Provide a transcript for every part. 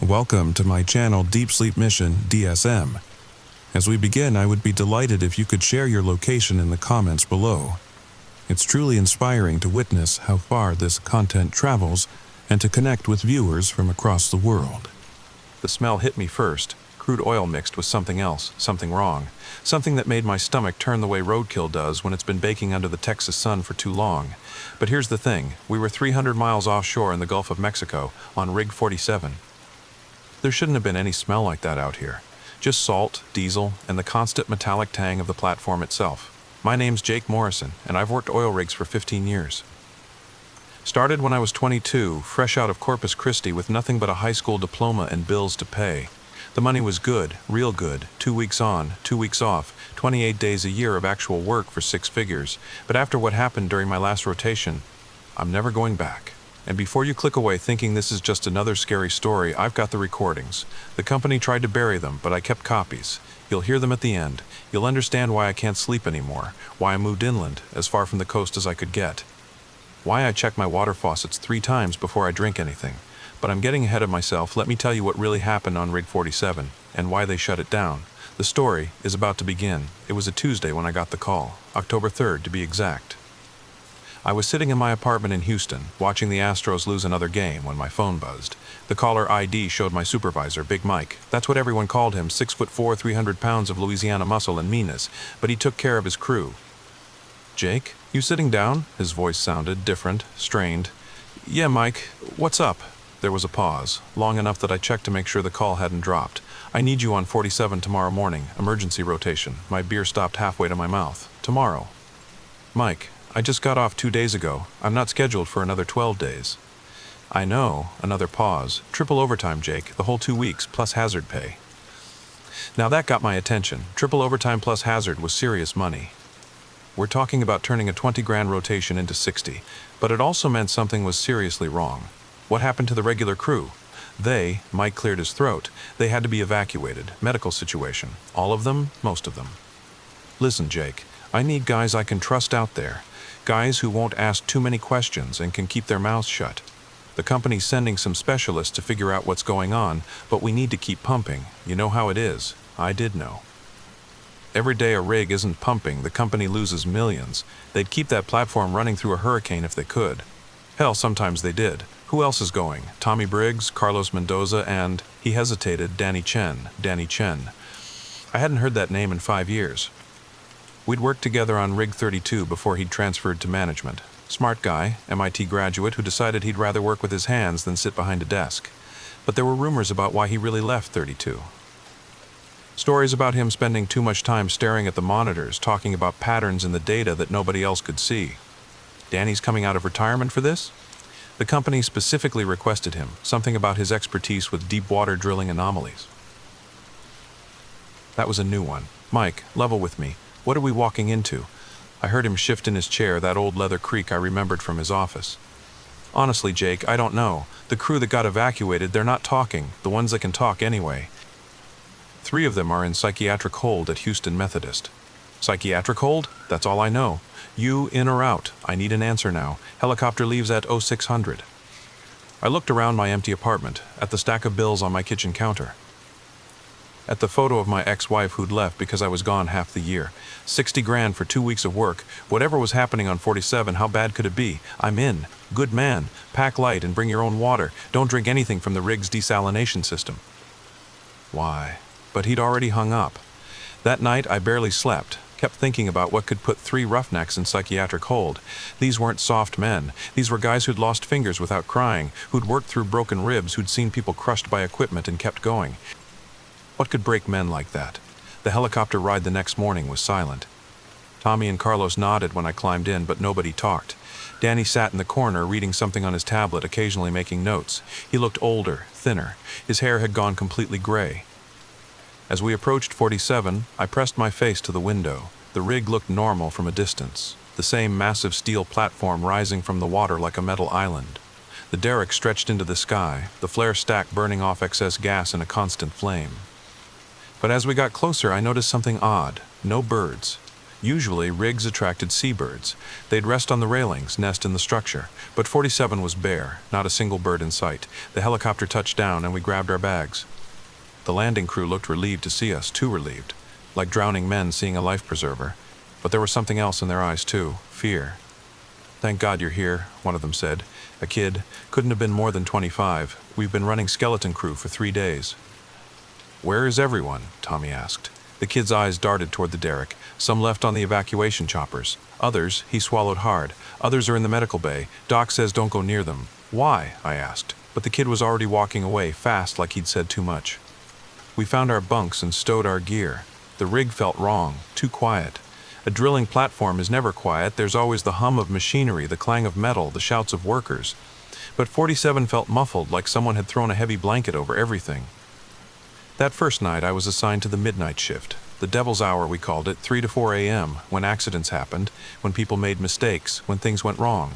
Welcome to my channel Deep Sleep Mission-DSM. As we begin, I would be delighted if you could share your location in the comments below. It's truly inspiring to witness how far this content travels and to connect with viewers from across the world. The smell hit me first. Crude oil mixed with something else, something wrong. Something that made my stomach turn the way roadkill does when it's been baking under the Texas sun for too long. But here's the thing, we were 300 miles offshore in the Gulf of Mexico, on Rig 47. There shouldn't have been any smell like that out here. Just salt, diesel, and the constant metallic tang of the platform itself. My name's Jake Morrison, and I've worked oil rigs for 15 years. Started when I was 22, fresh out of Corpus Christi with nothing but a high school diploma and bills to pay. The money was good, real good, 2 weeks on, 2 weeks off, 28 days a year of actual work for 6 figures. But after what happened during my last rotation, I'm never going back. And before you click away thinking this is just another scary story, I've got the recordings. The company tried to bury them, but I kept copies. You'll hear them at the end. You'll understand why I can't sleep anymore, why I moved inland, as far from the coast as I could get, why I check my water faucets 3 times before I drink anything. But I'm getting ahead of myself. Let me tell you what really happened on Rig 47, and why they shut it down. The story is about to begin. It was a Tuesday when I got the call, October 3rd to be exact. I was sitting in my apartment in Houston, watching the Astros lose another game when my phone buzzed. The caller ID showed my supervisor, Big Mike. That's what everyone called him, 6'4", 300 pounds of Louisiana muscle and meanness, but he took care of his crew. "Jake, you sitting down?" His voice sounded different, strained. "Yeah, Mike, what's up?" There was a pause, long enough that I checked to make sure the call hadn't dropped. "I need you on 47 tomorrow morning, emergency rotation." My beer stopped halfway to my mouth. "Tomorrow." "Mike, I just got off 2 days ago. I'm not scheduled for another 12 days. "I know." Another pause. "Triple overtime, Jake. The whole 2 weeks, plus hazard pay." Now that got my attention. Triple overtime plus hazard was serious money. We're talking about turning a 20 grand rotation into 60. But it also meant something was seriously wrong. What happened to the regular crew? Mike cleared his throat. They had to be evacuated. Medical situation. All of them? Most of them. "Listen, Jake. I need guys I can trust out there. Guys who won't ask too many questions and can keep their mouths shut. The company's sending some specialists to figure out what's going on, but we need to keep pumping. You know how it is." I did know. Every day a rig isn't pumping, the company loses millions. They'd keep that platform running through a hurricane if they could. Hell, sometimes they did. Who else is going? Tommy Briggs, Carlos Mendoza, and, he hesitated, Danny Chen. I hadn't heard that name in 5 years. We'd worked together on Rig 32 before he'd transferred to management. Smart guy, MIT graduate who decided he'd rather work with his hands than sit behind a desk. But there were rumors about why he really left 32. Stories about him spending too much time staring at the monitors, talking about patterns in the data that nobody else could see. Danny's coming out of retirement for this? The company specifically requested him, something about his expertise with deep water drilling anomalies. That was a new one. "Mike, level with me. What are we walking into?" I heard him shift in his chair, that old leather creak I remembered from his office. "Honestly, Jake, I don't know. The crew that got evacuated, they're not talking, the ones that can talk anyway. 3 of them are in psychiatric hold at Houston Methodist." "Psychiatric hold? That's all I know. You in or out? I need an answer now. Helicopter leaves at 0600. I looked around my empty apartment, at the stack of bills on my kitchen counter, at the photo of my ex-wife who'd left because I was gone half the year. 60 grand for 2 weeks of work. Whatever was happening on 47, how bad could it be? I'm in. Good man. Pack light and bring your own water. Don't drink anything from the rig's desalination system. Why? But he'd already hung up. That night I barely slept. Kept thinking about what could put 3 roughnecks in psychiatric hold. These weren't soft men. These were guys who'd lost fingers without crying, who'd worked through broken ribs, who'd seen people crushed by equipment and kept going. What could break men like that? The helicopter ride the next morning was silent. Tommy and Carlos nodded when I climbed in, but nobody talked. Danny sat in the corner reading something on his tablet, occasionally making notes. He looked older, thinner. His hair had gone completely gray. As we approached 47, I pressed my face to the window. The rig looked normal from a distance, the same massive steel platform rising from the water like a metal island. The derrick stretched into the sky, the flare stack burning off excess gas in a constant flame. But as we got closer, I noticed something odd. No birds. Usually, rigs attracted seabirds. They'd rest on the railings, nest in the structure. But 47 was bare, not a single bird in sight. The helicopter touched down and we grabbed our bags. The landing crew looked relieved to see us, too relieved, like drowning men seeing a life preserver. But there was something else in their eyes, too, fear. "Thank God you're here," one of them said. A kid, couldn't have been more than 25. "We've been running skeleton crew for 3 days. "Where is everyone?" Tommy asked. The kid's eyes darted toward the derrick. Some left on the evacuation choppers. Others, he swallowed hard. Others are in the medical bay. Doc says don't go near them. "Why?" I asked. But the kid was already walking away, fast like he'd said too much. We found our bunks and stowed our gear. The rig felt wrong, too quiet. A drilling platform is never quiet. There's always the hum of machinery, the clang of metal, the shouts of workers. But 47 felt muffled, like someone had thrown a heavy blanket over everything. That first night, I was assigned to the midnight shift. The devil's hour, we called it, 3 to 4 a.m., when accidents happened, when people made mistakes, when things went wrong.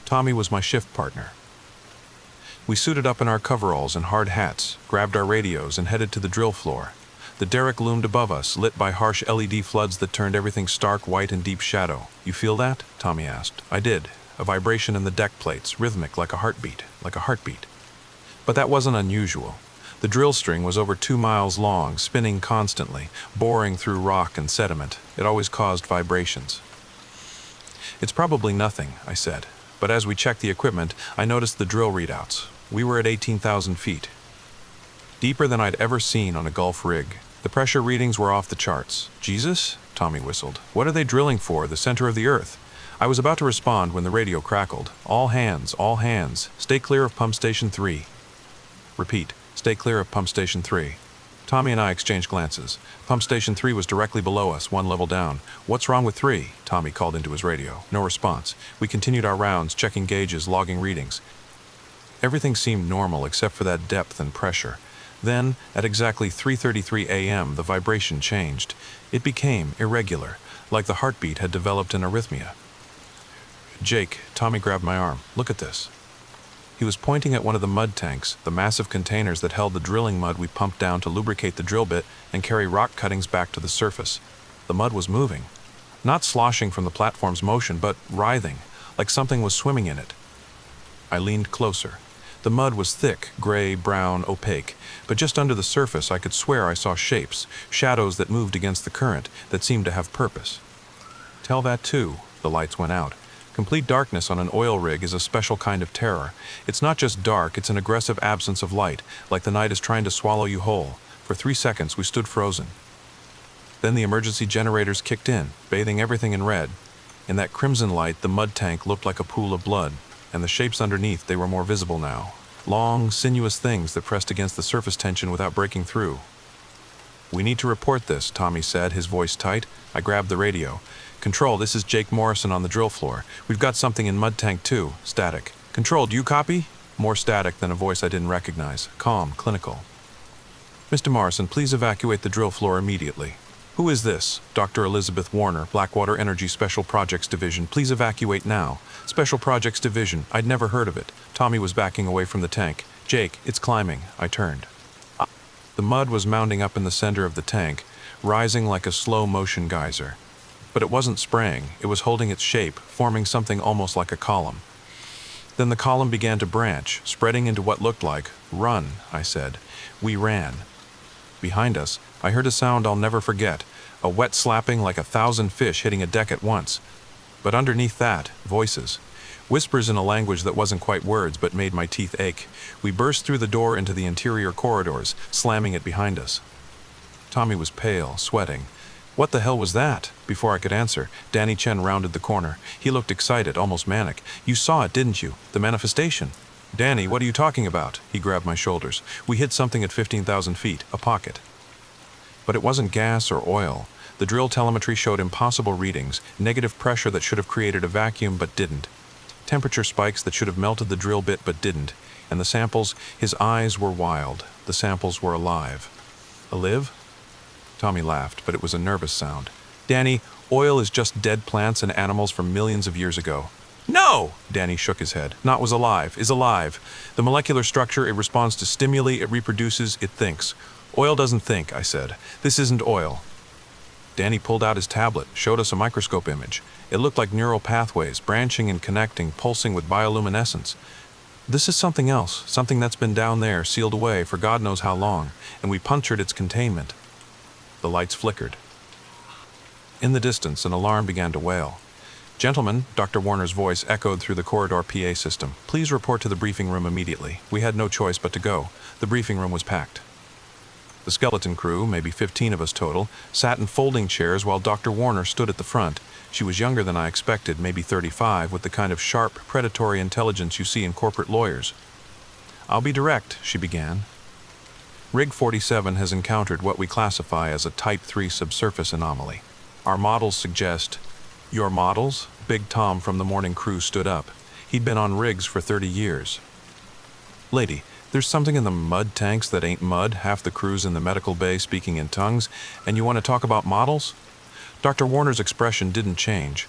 Tommy was my shift partner. We suited up in our coveralls and hard hats, grabbed our radios, and headed to the drill floor. The derrick loomed above us, lit by harsh LED floods that turned everything stark white in deep shadow. "You feel that?" Tommy asked. I did. A vibration in the deck plates, rhythmic, like a heartbeat. But that wasn't unusual. The drill string was over 2 miles long, spinning constantly, boring through rock and sediment. It always caused vibrations. "It's probably nothing," I said. But as we checked the equipment, I noticed the drill readouts. We were at 18,000 feet. Deeper than I'd ever seen on a Gulf rig. The pressure readings were off the charts. "Jesus?" Tommy whistled. "What are they drilling for, the center of the earth?" I was about to respond when the radio crackled. All hands. Stay clear of pump station 3. Repeat. Stay clear of pump station 3. Tommy and I exchanged glances. Pump station 3 was directly below us, 1 level down. "What's wrong with 3? Tommy called into his radio. No response. We continued our rounds, checking gauges, logging readings. Everything seemed normal except for that depth and pressure. Then, at exactly 3:33 a.m., the vibration changed. It became irregular, like the heartbeat had developed an arrhythmia. "Jake," Tommy grabbed my arm. "Look at this." He was pointing at one of the mud tanks, the massive containers that held the drilling mud we pumped down to lubricate the drill bit and carry rock cuttings back to the surface. The mud was moving. Not sloshing from the platform's motion, but writhing, like something was swimming in it. I leaned closer. The mud was thick, gray, brown, opaque, but just under the surface I could swear I saw shapes, shadows that moved against the current, that seemed to have purpose. "Tell that too." The lights went out. Complete darkness on an oil rig is a special kind of terror. It's not just dark, it's an aggressive absence of light, like the night is trying to swallow you whole. For 3 seconds we stood frozen. Then the emergency generators kicked in, bathing everything in red. In that crimson light, the mud tank looked like a pool of blood, and the shapes underneath, they were more visible now. Long, sinuous things that pressed against the surface tension without breaking through. "We need to report this," Tommy said, his voice tight. I grabbed the radio. "Control, this is Jake Morrison on the drill floor. We've got something in mud tank 2. Static. Control, do you copy?" More static than a voice I didn't recognize. Calm, clinical. "Mr. Morrison, please evacuate the drill floor immediately." "Who is this?" "Dr. Elizabeth Warner, Blackwater Energy Special Projects Division. Please evacuate now." "Special Projects Division. I'd never heard of it." Tommy was backing away from the tank. "Jake, it's climbing." I turned. The mud was mounding up in the center of the tank, rising like a slow-motion geyser. But it wasn't spraying. It was holding its shape, forming something almost like a column. Then the column began to branch, spreading into what looked like, "Run," I said. We ran. Behind us, I heard a sound I'll never forget, a wet slapping like 1,000 fish hitting a deck at once. But underneath that, voices. Whispers in a language that wasn't quite words but made my teeth ache. We burst through the door into the interior corridors, slamming it behind us. Tommy was pale, sweating. "What the hell was that?" Before I could answer, Danny Chen rounded the corner. He looked excited, almost manic. "You saw it, didn't you? The manifestation." "Danny, what are you talking about?" He grabbed my shoulders. "We hit something at 15,000 feet, a pocket." But it wasn't gas or oil. The drill telemetry showed impossible readings, negative pressure that should have created a vacuum but didn't. Temperature spikes that should have melted the drill bit but didn't. And the samples, his eyes were wild. The samples were alive. "Alive?" Tommy laughed, but it was a nervous sound. "Danny, oil is just dead plants and animals from millions of years ago." "No!" Danny shook his head. "Not was alive, is alive. The molecular structure, it responds to stimuli, it reproduces, it thinks. Oil doesn't think," I said. "This isn't oil." Danny pulled out his tablet, showed us a microscope image. It looked like neural pathways, branching and connecting, pulsing with bioluminescence. This is something else, something that's been down there, sealed away for God knows how long, and we punctured its containment. The lights flickered. In the distance, an alarm began to wail. "Gentlemen," Dr. Warner's voice echoed through the corridor PA system. "Please report to the briefing room immediately." We had no choice but to go. The briefing room was packed. The skeleton crew, maybe 15 of us total, sat in folding chairs while Dr. Warner stood at the front. She was younger than I expected, maybe 35, with the kind of sharp, predatory intelligence you see in corporate lawyers. "I'll be direct," she began. "Rig 47 has encountered what we classify as a Type 3 subsurface anomaly. Our models suggest—" "Your models?" Big Tom from the morning crew stood up. He'd been on rigs for 30 years. "Lady, there's something in the mud tanks that ain't mud, half the crew's in the medical bay speaking in tongues, and you want to talk about models?" Dr. Warner's expression didn't change.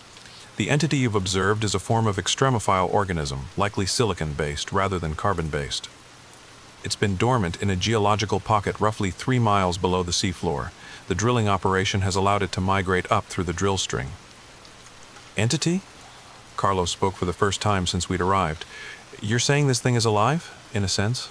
"The entity you've observed is a form of extremophile organism, likely silicon-based rather than carbon-based. It's been dormant in a geological pocket roughly 3 miles below the seafloor. The drilling operation has allowed it to migrate up through the drill string." "Entity?" Carlos spoke for the first time since we'd arrived. "You're saying this thing is alive, in a sense?"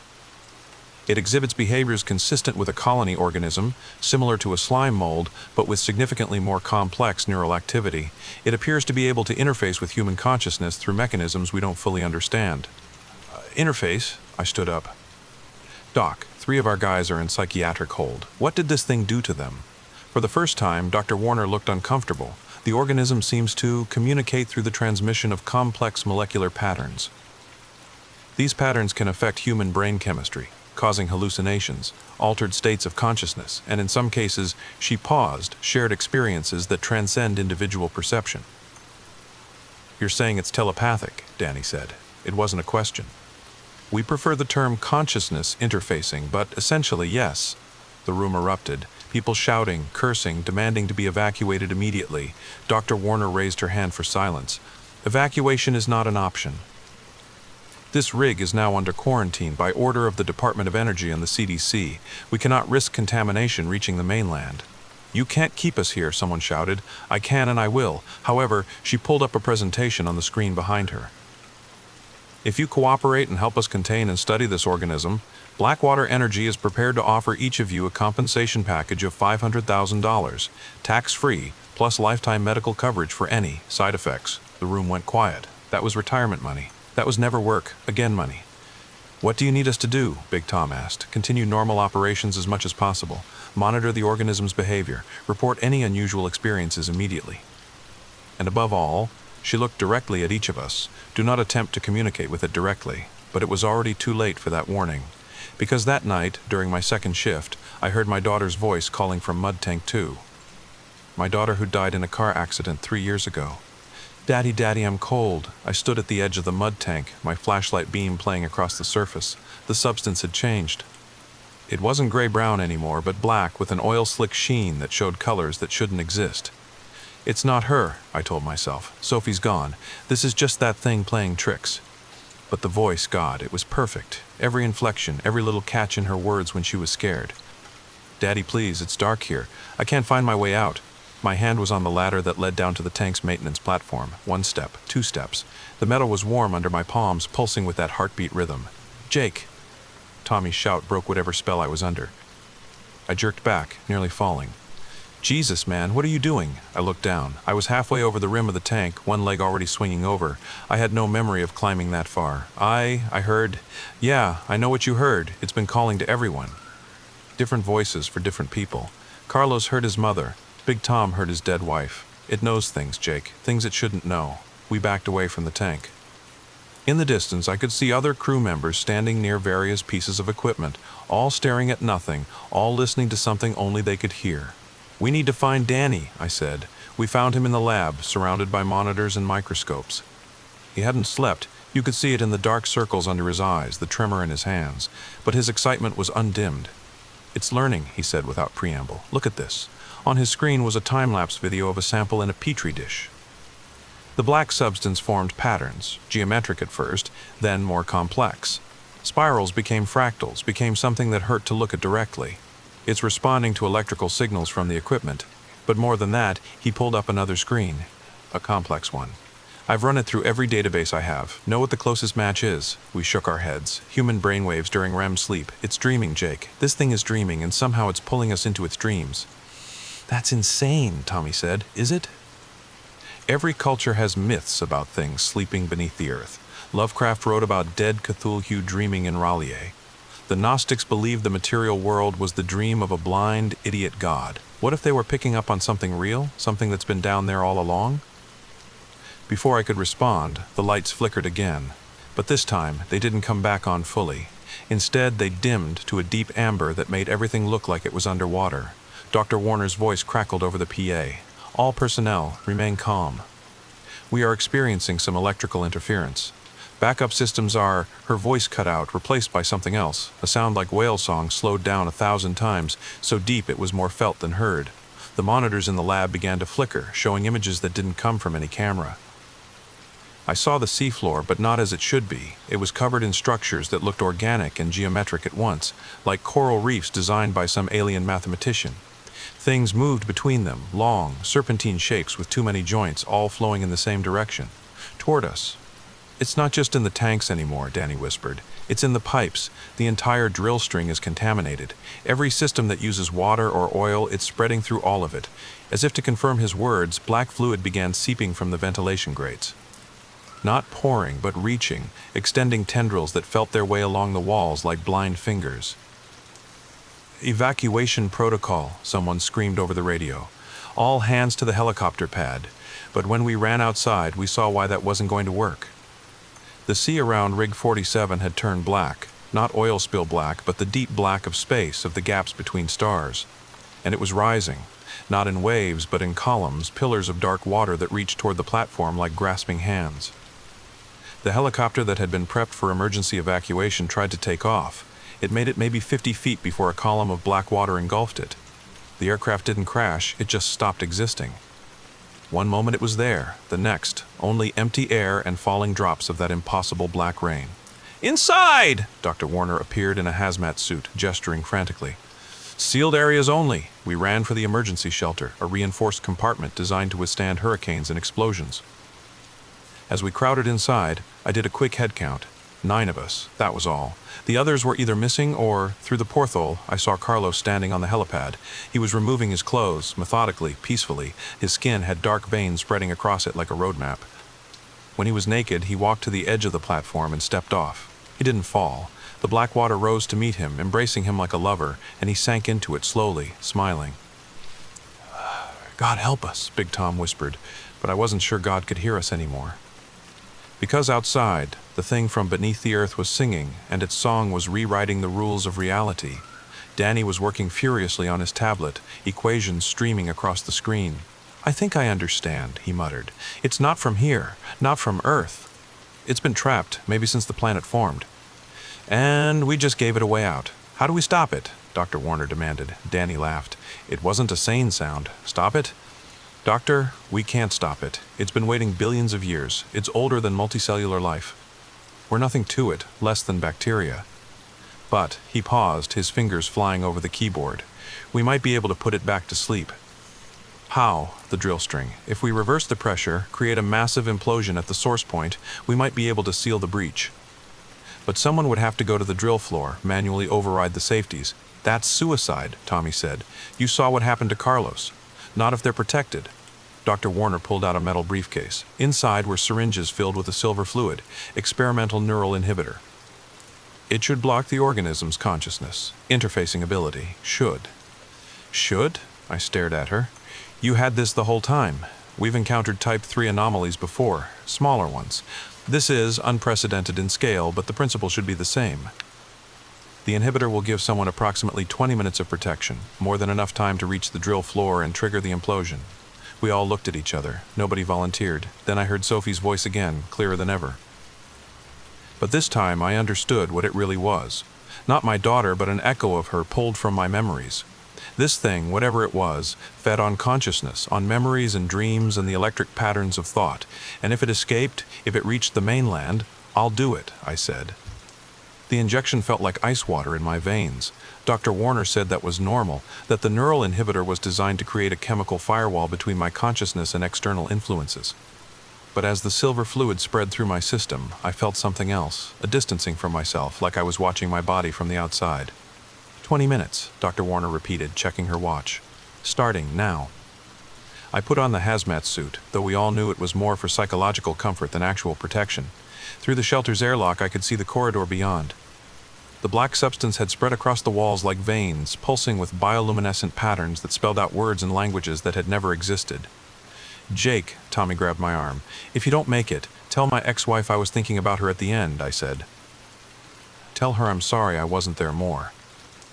"It exhibits behaviors consistent with a colony organism, similar to a slime mold, but with significantly more complex neural activity. It appears to be able to interface with human consciousness through mechanisms we don't fully understand." "Interface?" I stood up. "Doc, 3 of our guys are in psychiatric hold. What did this thing do to them?" For the first time, Dr. Warner looked uncomfortable. "The organism seems to communicate through the transmission of complex molecular patterns. These patterns can affect human brain chemistry, causing hallucinations, altered states of consciousness, and in some cases," she paused, "shared experiences that transcend individual perception." "You're saying it's telepathic," Danny said. It wasn't a question. "We prefer the term consciousness interfacing, but essentially, yes." The room erupted. People shouting, cursing, demanding to be evacuated immediately. Dr. Warner raised her hand for silence. "Evacuation is not an option. This rig is now under quarantine by order of the Department of Energy and the CDC. We cannot risk contamination reaching the mainland." "You can't keep us here," someone shouted. "I can and I will." However, she pulled up a presentation on the screen behind her. "If you cooperate and help us contain and study this organism, Blackwater Energy is prepared to offer each of you a compensation package of $500,000, tax-free, plus lifetime medical coverage for any side effects." The room went quiet. That was retirement money. That was never work again money. "What do you need us to do?" Big Tom asked. "Continue normal operations as much as possible. Monitor the organism's behavior. Report any unusual experiences immediately. And above all," she looked directly at each of us, "do not attempt to communicate with it directly." But it was already too late for that warning. Because that night, during my second shift, I heard my daughter's voice calling from Mud Tank 2. My daughter who died in a car accident 3 years ago. "Daddy, Daddy, I'm cold." I stood at the edge of the mud tank, my flashlight beam playing across the surface. The substance had changed. It wasn't gray-brown anymore, but black with an oil-slick sheen that showed colors that shouldn't exist. "It's not her," I told myself. "Sophie's gone. This is just that thing playing tricks." But the voice, God, it was perfect. Every inflection, every little catch in her words when she was scared. "Daddy, please, it's dark here. I can't find my way out." My hand was on the ladder that led down to the tank's maintenance platform. 1 step, 2 steps. The metal was warm under my palms, pulsing with that heartbeat rhythm. "Jake!" Tommy's shout broke whatever spell I was under. I jerked back, nearly falling. "Jesus, man, what are you doing?" I looked down. I was halfway over the rim of the tank, one leg already swinging over. I had no memory of climbing that far. I heard... Yeah, I know what you heard. It's been calling to everyone. Different voices for different people. Carlos heard his mother. Big Tom heard his dead wife. It knows things, Jake. Things it shouldn't know. We backed away from the tank. In the distance, I could see other crew members standing near various pieces of equipment, all staring at nothing, all listening to something only they could hear. "We need to find Danny," I said. "We found him in the lab, surrounded by monitors and microscopes." He hadn't slept. You could see it in the dark circles under his eyes, the tremor in his hands. But his excitement was undimmed. "It's learning," he said without preamble. "Look at this." On his screen was a time-lapse video of a sample in a petri dish. The black substance formed patterns, geometric at first, then more complex. Spirals became fractals, became something that hurt to look at directly. It's responding to electrical signals from the equipment. But more than that, he pulled up another screen. A complex one. I've run it through every database I have. Know what the closest match is? We shook our heads. Human brainwaves during REM sleep. It's dreaming, Jake. This thing is dreaming, and somehow it's pulling us into its dreams. That's insane, Tommy said. Is it? Every culture has myths about things sleeping beneath the earth. Lovecraft wrote about dead Cthulhu dreaming in R'lyeh. The Gnostics believed the material world was the dream of a blind, idiot god. What if they were picking up on something real? Something that's been down there all along? Before I could respond, the lights flickered again. But this time, they didn't come back on fully. Instead, they dimmed to a deep amber that made everything look like it was underwater. Dr. Warner's voice crackled over the PA. All personnel, remain calm. We are experiencing some electrical interference. Backup systems are, her voice cut out, replaced by something else, a sound like whale song slowed down 1,000 times, so deep it was more felt than heard. The monitors in the lab began to flicker, showing images that didn't come from any camera. I saw the seafloor, but not as it should be. It was covered in structures that looked organic and geometric at once, like coral reefs designed by some alien mathematician. Things moved between them, long, serpentine shapes with too many joints, all flowing in the same direction. Toward us. It's not just in the tanks anymore, Danny whispered. It's in the pipes. The entire drill string is contaminated. Every system that uses water or oil, it's spreading through all of it. As if to confirm his words, black fluid began seeping from the ventilation grates. Not pouring, but reaching, extending tendrils that felt their way along the walls like blind fingers. Evacuation protocol, someone screamed over the radio. All hands to the helicopter pad. But when we ran outside, we saw why that wasn't going to work. The sea around Rig 47 had turned black, not oil spill black, but the deep black of space, of the gaps between stars. And it was rising, not in waves, but in columns, pillars of dark water that reached toward the platform like grasping hands. The helicopter that had been prepped for emergency evacuation tried to take off. It made it maybe 50 feet before a column of black water engulfed it. The aircraft didn't crash, it just stopped existing. One moment it was there, the next, only empty air and falling drops of that impossible black rain. Inside! Dr. Warner appeared in a hazmat suit, gesturing frantically. Sealed areas only. We ran for the emergency shelter, a reinforced compartment designed to withstand hurricanes and explosions. As we crowded inside, I did a quick head count. 9 of us, that was all. The others were either missing or, through the porthole, I saw Carlos standing on the helipad. He was removing his clothes, methodically, peacefully. His skin had dark veins spreading across it like a road map. When he was naked, he walked to the edge of the platform and stepped off. He didn't fall. The black water rose to meet him, embracing him like a lover, and he sank into it slowly, smiling. God help us, Big Tom whispered, but I wasn't sure God could hear us anymore. Because outside, the thing from beneath the earth was singing, and its song was rewriting the rules of reality. Danny was working furiously on his tablet, equations streaming across the screen. I think I understand, he muttered. It's not from here, not from Earth. It's been trapped, maybe since the planet formed. And we just gave it a way out. How do we stop it? Dr. Warner demanded. Danny laughed. It wasn't a sane sound. Stop it? Doctor, we can't stop it. It's been waiting billions of years. It's older than multicellular life. We're nothing to it, less than bacteria. But, he paused, his fingers flying over the keyboard. We might be able to put it back to sleep. How? The drill string. If we reverse the pressure, create a massive implosion at the source point, we might be able to seal the breach. But someone would have to go to the drill floor, manually override the safeties. That's suicide, Tommy said. You saw what happened to Carlos. Not if they're protected. Dr. Warner pulled out a metal briefcase. Inside were syringes filled with a silver fluid, experimental neural inhibitor. It should block the organism's consciousness. Interfacing ability. Should. Should? I stared at her. You had this the whole time. We've encountered type 3 anomalies before, smaller ones. This is unprecedented in scale, but the principle should be the same. The inhibitor will give someone approximately 20 minutes of protection, more than enough time to reach the drill floor and trigger the implosion. We all looked at each other. Nobody volunteered. Then I heard Sophie's voice again, clearer than ever. But this time I understood what it really was. Not my daughter, but an echo of her pulled from my memories. This thing, whatever it was, fed on consciousness, on memories and dreams and the electric patterns of thought. And if it escaped, if it reached the mainland, I'll do it, I said. The injection felt like ice water in my veins. Dr. Warner said that was normal, that the neural inhibitor was designed to create a chemical firewall between my consciousness and external influences. But as the silver fluid spread through my system, I felt something else, a distancing from myself, like I was watching my body from the outside. 20 minutes, Dr. Warner repeated, checking her watch. Starting now. I put on the hazmat suit, though we all knew it was more for psychological comfort than actual protection. Through the shelter's airlock, I could see the corridor beyond. The black substance had spread across the walls like veins, pulsing with bioluminescent patterns that spelled out words and languages that had never existed. Jake, Tommy grabbed my arm. If you don't make it, tell my ex-wife I was thinking about her at the end, I said. Tell her I'm sorry I wasn't there more.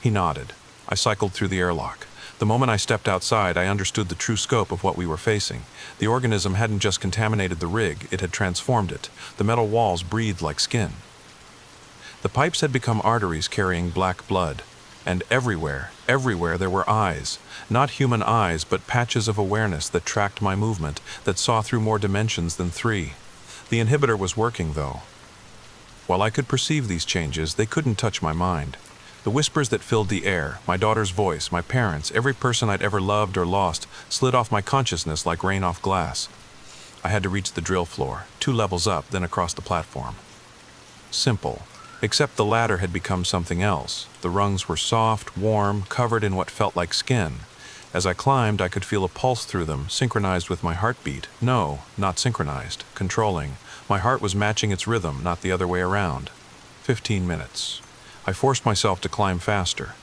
He nodded. I cycled through the airlock. The moment I stepped outside, I understood the true scope of what we were facing. The organism hadn't just contaminated the rig, it had transformed it. The metal walls breathed like skin. The pipes had become arteries carrying black blood. And everywhere there were eyes. Not human eyes, but patches of awareness that tracked my movement, that saw through more dimensions than 3. The inhibitor was working, though. While I could perceive these changes, they couldn't touch my mind. The whispers that filled the air, my daughter's voice, my parents, every person I'd ever loved or lost, slid off my consciousness like rain off glass. I had to reach the drill floor, 2 levels up, then across the platform. Simple. Except the ladder had become something else. The rungs were soft, warm, covered in what felt like skin. As I climbed, I could feel a pulse through them, synchronized with my heartbeat. No, not synchronized, controlling. My heart was matching its rhythm, not the other way around. 15 minutes. I forced myself to climb faster.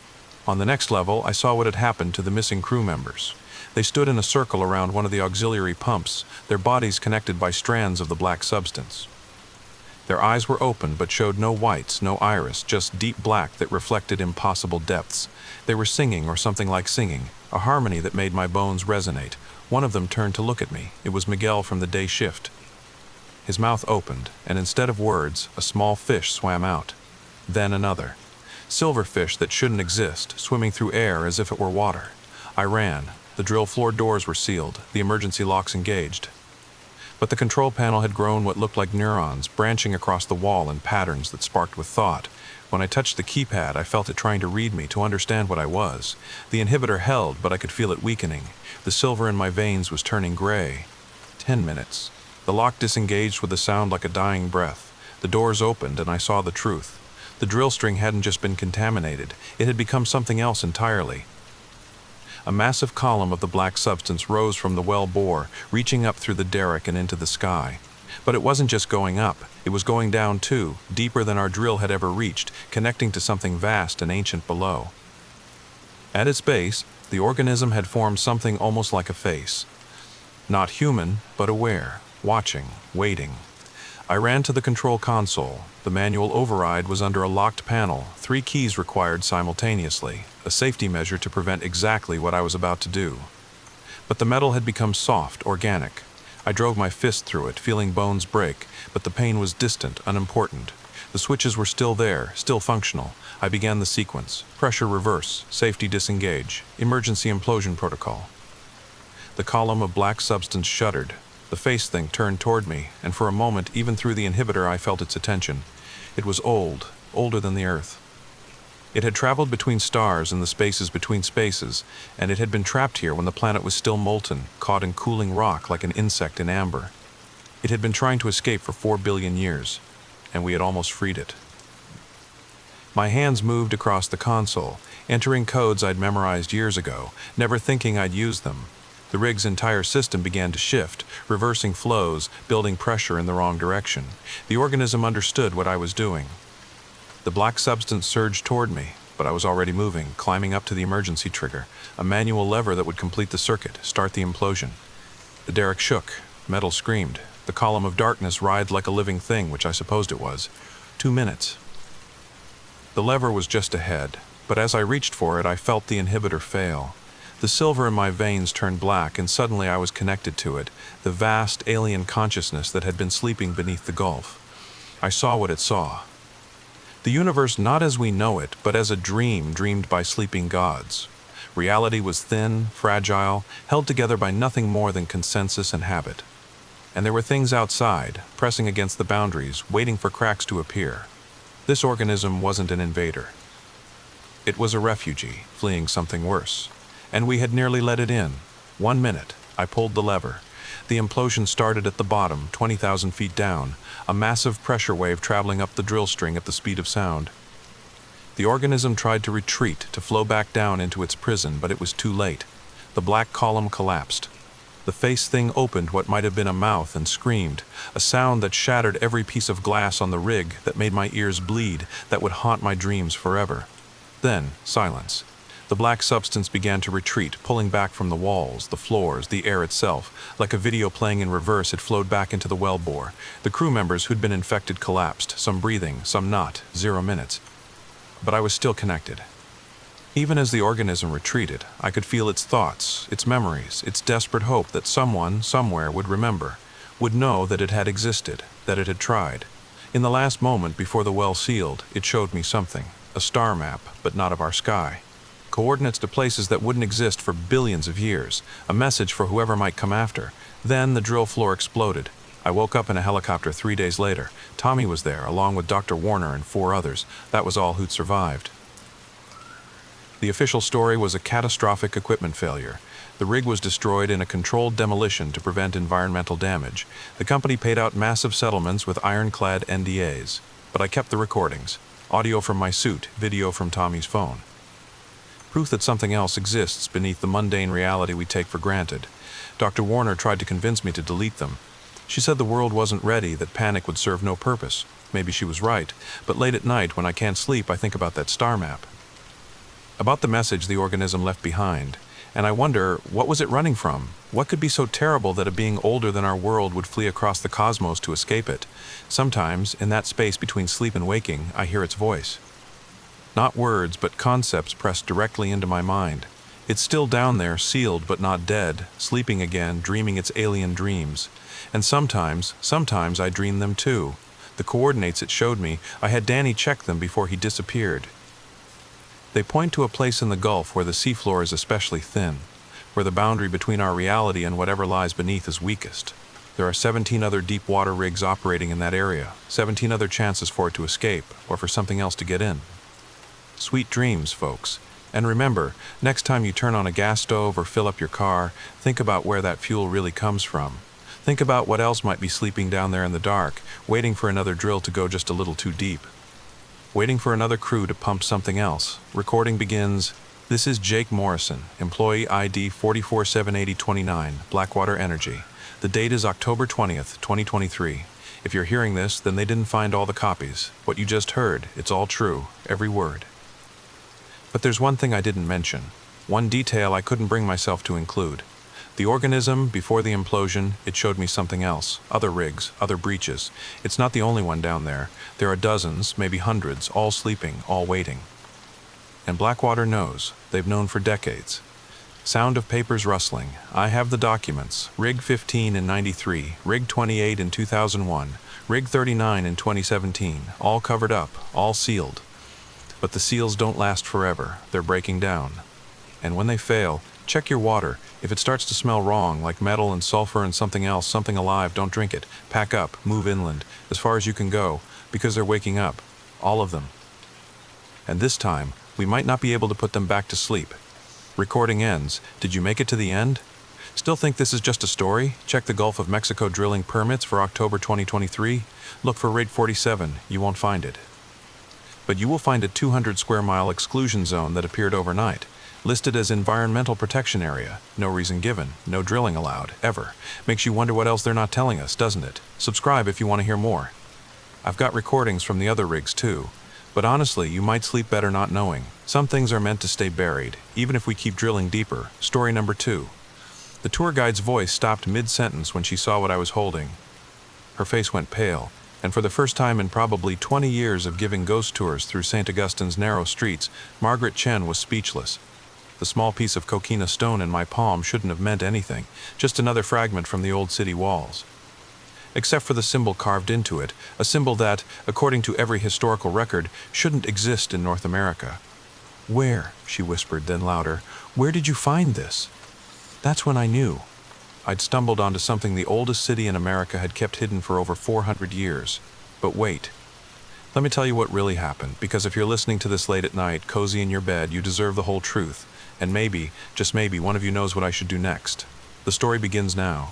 On the next level, I saw what had happened to the missing crew members. They stood in a circle around one of the auxiliary pumps, their bodies connected by strands of the black substance. Their eyes were open but showed no whites, no iris, just deep black that reflected impossible depths. They were singing, or something like singing, a harmony that made my bones resonate. One of them turned to look at me. It was Miguel from the day shift. His mouth opened, and instead of words, a small fish swam out. Then another. Silverfish that shouldn't exist, swimming through air as if it were water. I ran. The drill floor doors were sealed, the emergency locks engaged. But the control panel had grown what looked like neurons, branching across the wall in patterns that sparked with thought. When I touched the keypad, I felt it trying to read me, to understand what I was. The inhibitor held, but I could feel it weakening. The silver in my veins was turning gray. 10 minutes. The lock disengaged with a sound like a dying breath. The doors opened, and I saw the truth. The drill string hadn't just been contaminated, it had become something else entirely. A massive column of the black substance rose from the well bore, reaching up through the derrick and into the sky. But it wasn't just going up, it was going down too, deeper than our drill had ever reached, connecting to something vast and ancient below. At its base, the organism had formed something almost like a face. Not human, but aware, watching, waiting. I ran to the control console. The manual override was under a locked panel, 3 keys required simultaneously, a safety measure to prevent exactly what I was about to do. But the metal had become soft, organic. I drove my fist through it, feeling bones break, but the pain was distant, unimportant. The switches were still there, still functional. I began the sequence: pressure reverse, safety disengage, emergency implosion protocol. The column of black substance shuddered. The face thing turned toward me, and for a moment, even through the inhibitor, I felt its attention. It was old, older than the Earth. It had traveled between stars and the spaces between spaces, and it had been trapped here when the planet was still molten, caught in cooling rock like an insect in amber. It had been trying to escape for 4 billion years, and we had almost freed it. My hands moved across the console, entering codes I'd memorized years ago, never thinking I'd use them. The rig's entire system began to shift, reversing flows, building pressure in the wrong direction. The organism understood what I was doing. The black substance surged toward me, but I was already moving, climbing up to the emergency trigger, a manual lever that would complete the circuit, start the implosion. The derrick shook, metal screamed. The column of darkness writhed like a living thing, which I supposed it was. 2 minutes. The lever was just ahead, but as I reached for it, I felt the inhibitor fail. The silver in my veins turned black, and suddenly I was connected to it, the vast alien consciousness that had been sleeping beneath the gulf. I saw what it saw. The universe not as we know it, but as a dream dreamed by sleeping gods. Reality was thin, fragile, held together by nothing more than consensus and habit. And there were things outside, pressing against the boundaries, waiting for cracks to appear. This organism wasn't an invader. It was a refugee, fleeing something worse. And we had nearly let it in. 1 minute, I pulled the lever. The implosion started at the bottom, 20,000 feet down, a massive pressure wave traveling up the drill string at the speed of sound. The organism tried to retreat, to flow back down into its prison, but it was too late. The black column collapsed. The face thing opened what might have been a mouth and screamed, a sound that shattered every piece of glass on the rig, that made my ears bleed, that would haunt my dreams forever. Then, silence. The black substance began to retreat, pulling back from the walls, the floors, the air itself. Like a video playing in reverse, it flowed back into the wellbore. The crew members who'd been infected collapsed, some breathing, some not. 0 minutes. But I was still connected. Even as the organism retreated, I could feel its thoughts, its memories, its desperate hope that someone, somewhere, would remember, would know that it had existed, that it had tried. In the last moment before the well sealed, it showed me something, a star map, but not of our sky. Coordinates to places that wouldn't exist for billions of years, a message for whoever might come after. Then the drill floor exploded. I woke up in a helicopter 3 days later. Tommy was there, along with Dr. Warner and 4 others. That was all who'd survived. The official story was a catastrophic equipment failure. The rig was destroyed in a controlled demolition to prevent environmental damage. The company paid out massive settlements with ironclad NDAs. But I kept the recordings. Audio from my suit, video from Tommy's phone. Proof that something else exists beneath the mundane reality we take for granted. Dr. Warner tried to convince me to delete them. She said the world wasn't ready, that panic would serve no purpose. Maybe she was right, but late at night when I can't sleep, I think about that star map. About the message the organism left behind, and I wonder, what was it running from? What could be so terrible that a being older than our world would flee across the cosmos to escape it? Sometimes, in that space between sleep and waking, I hear its voice. Not words, but concepts pressed directly into my mind. It's still down there, sealed but not dead, sleeping again, dreaming its alien dreams. And sometimes I dream them too. The coordinates it showed me, I had Danny check them before he disappeared. They point to a place in the Gulf where the seafloor is especially thin, where the boundary between our reality and whatever lies beneath is weakest. There are 17 other deep water rigs operating in that area, 17 other chances for it to escape, or for something else to get in. Sweet dreams, folks. And remember, next time you turn on a gas stove or fill up your car, think about where that fuel really comes from. Think about what else might be sleeping down there in the dark, waiting for another drill to go just a little too deep. Waiting for another crew to pump something else. Recording begins. This is Jake Morrison, employee ID 4478029, Blackwater Energy. The date is October 20th, 2023. If you're hearing this, then they didn't find all the copies. What you just heard, it's all true, every word. But there's one thing I didn't mention. One detail I couldn't bring myself to include. The organism, before the implosion, it showed me something else. Other rigs, other breaches. It's not the only one down there. There are dozens, maybe hundreds, all sleeping, all waiting. And Blackwater knows. They've known for decades. Sound of papers rustling. I have the documents. Rig 15 in 93, Rig 28 in 2001, Rig 39 in 2017, all covered up, all sealed. But the seals don't last forever. They're breaking down. And when they fail, check your water. If it starts to smell wrong, like metal and sulfur and something else, something alive, don't drink it. Pack up, move inland, as far as you can go, because they're waking up. All of them. And this time, we might not be able to put them back to sleep. Recording ends. Did you make it to the end? Still think this is just a story? Check the Gulf of Mexico drilling permits for October 2023. Look for Rig 47. You won't find it. But you will find a 200 square mile exclusion zone that appeared overnight. Listed as environmental protection area. No reason given. No drilling allowed, ever. Makes you wonder what else they're not telling us, doesn't it? Subscribe if you want to hear more. I've got recordings from the other rigs too. But honestly, you might sleep better not knowing. Some things are meant to stay buried, even if we keep drilling deeper. Story number 2. The tour guide's voice stopped mid-sentence when she saw what I was holding. Her face went pale, and for the first time in probably 20 years of giving ghost tours through St. Augustine's narrow streets, Margaret Chen was speechless. The small piece of coquina stone in my palm shouldn't have meant anything, just another fragment from the old city walls. Except for the symbol carved into it, a symbol that, according to every historical record, shouldn't exist in North America. "Where?" she whispered, then louder. "Where did you find this?" That's when I knew. I'd stumbled onto something the oldest city in America had kept hidden for over 400 years. But wait. Let me tell you what really happened, because if you're listening to this late at night, cozy in your bed, you deserve the whole truth. And maybe, just maybe, one of you knows what I should do next. The story begins now.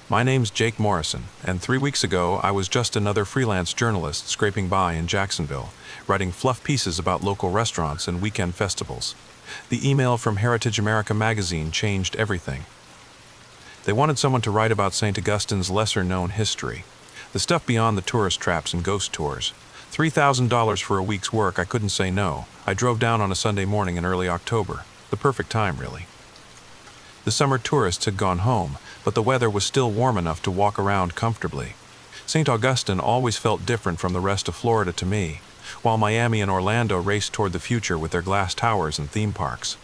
My name's Jake Morrison, and 3 weeks ago I was just another freelance journalist scraping by in Jacksonville, writing fluff pieces about local restaurants and weekend festivals. The email from Heritage America magazine changed everything. They wanted someone to write about St. Augustine's lesser-known history, the stuff beyond the tourist traps and ghost tours. $3,000 for a week's work, I couldn't say no. I drove down on a Sunday morning in early October. The perfect time, really. The summer tourists had gone home, but the weather was still warm enough to walk around comfortably. St. Augustine always felt different from the rest of Florida to me, while Miami and Orlando raced toward the future with their glass towers and theme parks.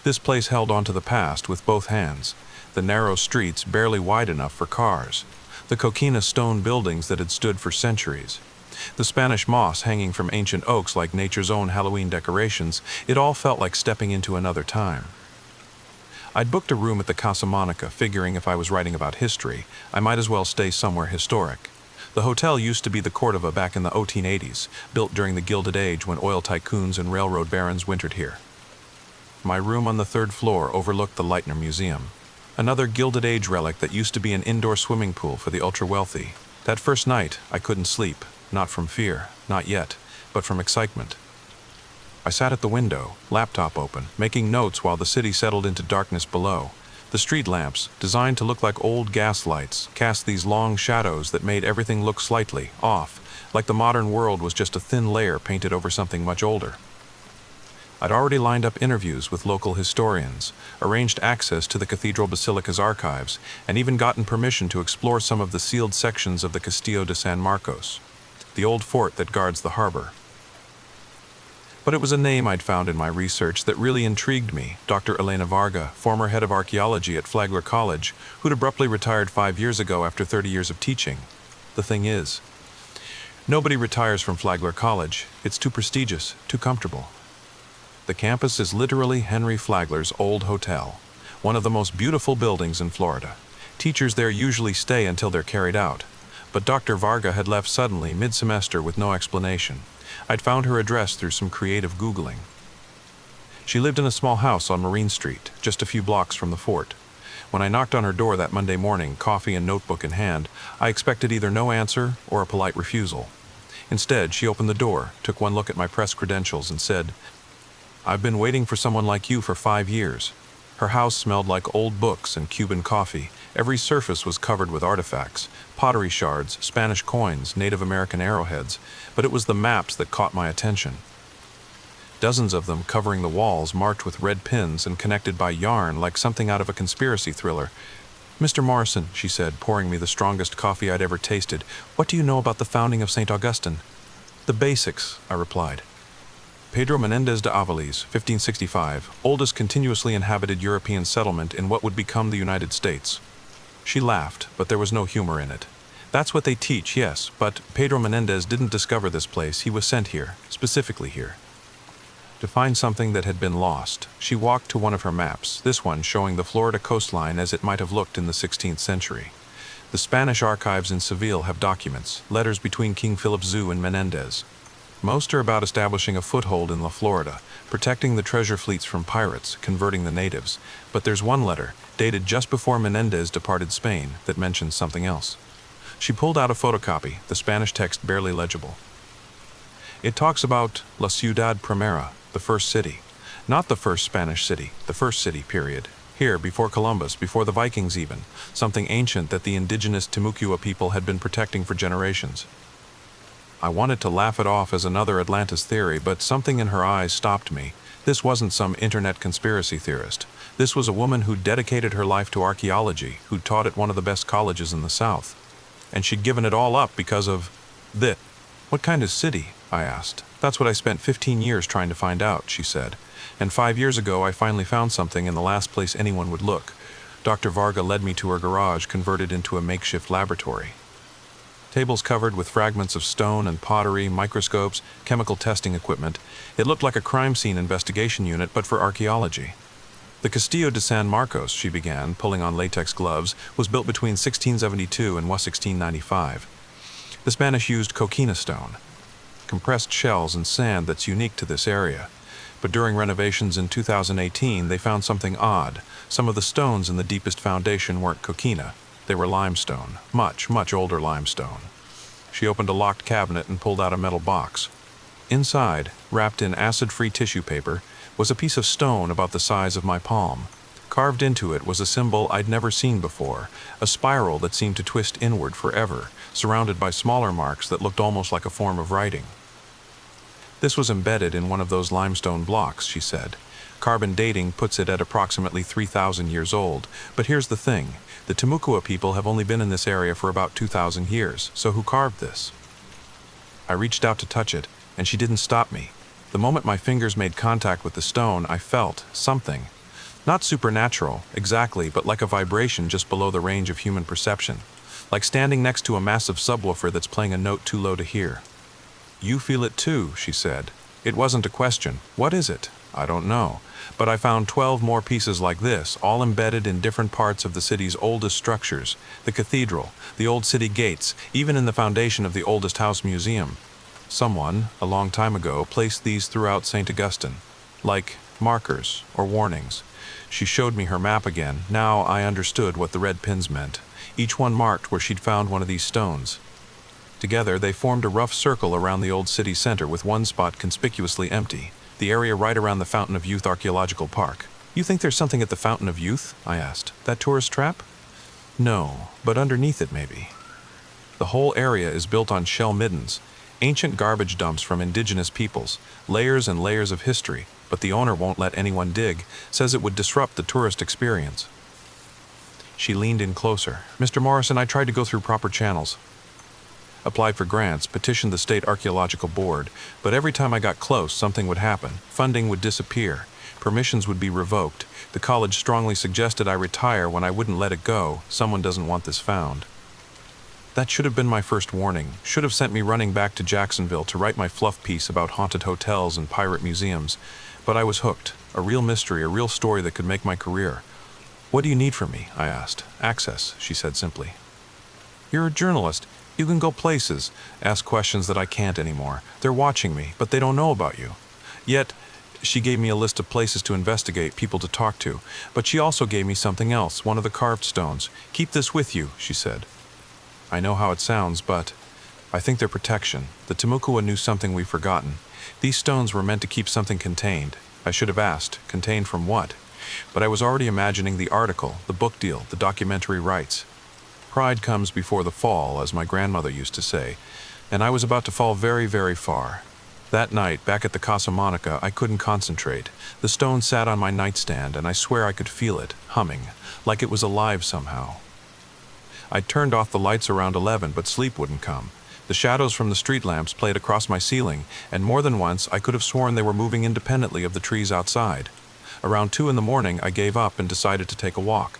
This place held on to the past with both hands, the narrow streets barely wide enough for cars, the coquina stone buildings that had stood for centuries, the Spanish moss hanging from ancient oaks like nature's own Halloween decorations. It all felt like stepping into another time. I'd booked a room at the Casa Monica, figuring if I was writing about history, I might as well stay somewhere historic. The hotel used to be the Cordova back in the 1880s, built during the Gilded Age when oil tycoons and railroad barons wintered here. My room on the 3rd floor overlooked the Leitner Museum, another Gilded Age relic that used to be an indoor swimming pool for the ultra-wealthy. That first night, I couldn't sleep, not from fear, not yet, but from excitement. I sat at the window, laptop open, making notes while the city settled into darkness below. The street lamps, designed to look like old gas lights, cast these long shadows that made everything look slightly off, like the modern world was just a thin layer painted over something much older. I'd already lined up interviews with local historians, arranged access to the Cathedral Basilica's archives, and even gotten permission to explore some of the sealed sections of the Castillo de San Marcos, the old fort that guards the harbor. But it was a name I'd found in my research that really intrigued me, Dr. Elena Varga, former head of archaeology at Flagler College, who'd abruptly retired 5 years ago after 30 years of teaching. The thing is, nobody retires from Flagler College. It's too prestigious, too comfortable. The campus is literally Henry Flagler's old hotel, one of the most beautiful buildings in Florida. Teachers there usually stay until they're carried out, but Dr. Varga had left suddenly mid-semester with no explanation. I'd found her address through some creative Googling. She lived in a small house on Marine Street, just a few blocks from the fort. When I knocked on her door that Monday morning, coffee and notebook in hand, I expected either no answer or a polite refusal. Instead, she opened the door, took one look at my press credentials, and said, "I've been waiting for someone like you for 5 years." Her house smelled like old books and Cuban coffee. Every surface was covered with artifacts, pottery shards, Spanish coins, Native American arrowheads, but it was the maps that caught my attention. Dozens of them covering the walls, marked with red pins and connected by yarn like something out of a conspiracy thriller. "Mr. Morrison," she said, pouring me the strongest coffee I'd ever tasted, "what do you know about the founding of St. Augustine?" "The basics," I replied. Pedro Menendez de Aviles, 1565, oldest continuously inhabited European settlement in what would become the United States. She laughed, but there was no humor in it. "That's what they teach, yes, but Pedro Menendez didn't discover this place. He was sent here, specifically here, to find something that had been lost." She walked to one of her maps, this one showing the Florida coastline as it might have looked in the 16th century. The Spanish archives in Seville have documents, letters between King Philip Zoo and Menendez. Most are about establishing a foothold in La Florida, protecting the treasure fleets from pirates, converting the natives. But there's one letter, dated just before Menendez departed Spain, that mentions something else. She pulled out a photocopy, the Spanish text barely legible. It talks about La Ciudad Primera, the first city. Not the first Spanish city, the first city, period. Here, before Columbus, before the Vikings even, something ancient that the indigenous Timucua people had been protecting for generations. I wanted to laugh it off as another Atlantis theory, but something in her eyes stopped me. This wasn't some internet conspiracy theorist. This was a woman who'd dedicated her life to archaeology, who'd taught at one of the best colleges in the South. And she'd given it all up because of this. "What kind of city?" I asked. "That's what I spent 15 years trying to find out," she said. "And 5 years ago I finally found something in the last place anyone would look." Dr. Varga led me to her garage, converted into a makeshift laboratory. Tables covered with fragments of stone and pottery, microscopes, chemical testing equipment. It looked like a crime scene investigation unit, but for archaeology. The Castillo de San Marcos, she began, pulling on latex gloves, was built between 1672 and 1695. The Spanish used coquina stone, compressed shells and sand that's unique to this area. But during renovations in 2018, they found something odd. Some of the stones in the deepest foundation weren't coquina. They were limestone, much, much older limestone. She opened a locked cabinet and pulled out a metal box. Inside, wrapped in acid-free tissue paper, was a piece of stone about the size of my palm. Carved into it was a symbol I'd never seen before, a spiral that seemed to twist inward forever, surrounded by smaller marks that looked almost like a form of writing. This was embedded in one of those limestone blocks, she said. Carbon dating puts it at approximately 3,000 years old. But here's the thing. The Timucua people have only been in this area for about 2,000 years, so who carved this? I reached out to touch it, and she didn't stop me. The moment my fingers made contact with the stone, I felt something. Not supernatural, exactly, but like a vibration just below the range of human perception. Like standing next to a massive subwoofer that's playing a note too low to hear. You feel it too, she said. It wasn't a question. What is it? I don't know. But I found 12 more pieces like this, all embedded in different parts of the city's oldest structures. The cathedral, the old city gates, even in the foundation of the oldest house museum. Someone, a long time ago, placed these throughout St. Augustine. Like markers or warnings. She showed me her map again. Now I understood what the red pins meant. Each one marked where she'd found one of these stones. Together, they formed a rough circle around the old city center with one spot conspicuously empty, the area right around the Fountain of Youth Archaeological Park. You think there's something at the Fountain of Youth? I asked. That tourist trap? No, but underneath it maybe. The whole area is built on shell middens, ancient garbage dumps from indigenous peoples, layers and layers of history, but the owner won't let anyone dig, says it would disrupt the tourist experience. She leaned in closer. Mr. Morrison, I tried to go through proper channels. Applied for grants, petitioned the State Archaeological Board, but every time I got close, something would happen. Funding would disappear. Permissions would be revoked. The college strongly suggested I retire when I wouldn't let it go. Someone doesn't want this found. That should have been my first warning. Should have sent me running back to Jacksonville to write my fluff piece about haunted hotels and pirate museums. But I was hooked. A real mystery, a real story that could make my career. What do you need from me? I asked. Access, she said simply. You're a journalist. You can go places, ask questions that I can't anymore. They're watching me, but they don't know about you. Yet, she gave me a list of places to investigate, people to talk to. But she also gave me something else, one of the carved stones. Keep this with you, she said. I know how it sounds, but I think they're protection. The Timucua knew something we've forgotten. These stones were meant to keep something contained. I should have asked, contained from what? But I was already imagining the article, the book deal, the documentary rights. Pride comes before the fall, as my grandmother used to say, and I was about to fall very, very far. That night, back at the Casa Monica, I couldn't concentrate. The stone sat on my nightstand, and I swear I could feel it, humming, like it was alive somehow. I'd turned off the lights around 11, but sleep wouldn't come. The shadows from the street lamps played across my ceiling, and more than once I could have sworn they were moving independently of the trees outside. Around 2 in the morning, I gave up and decided to take a walk.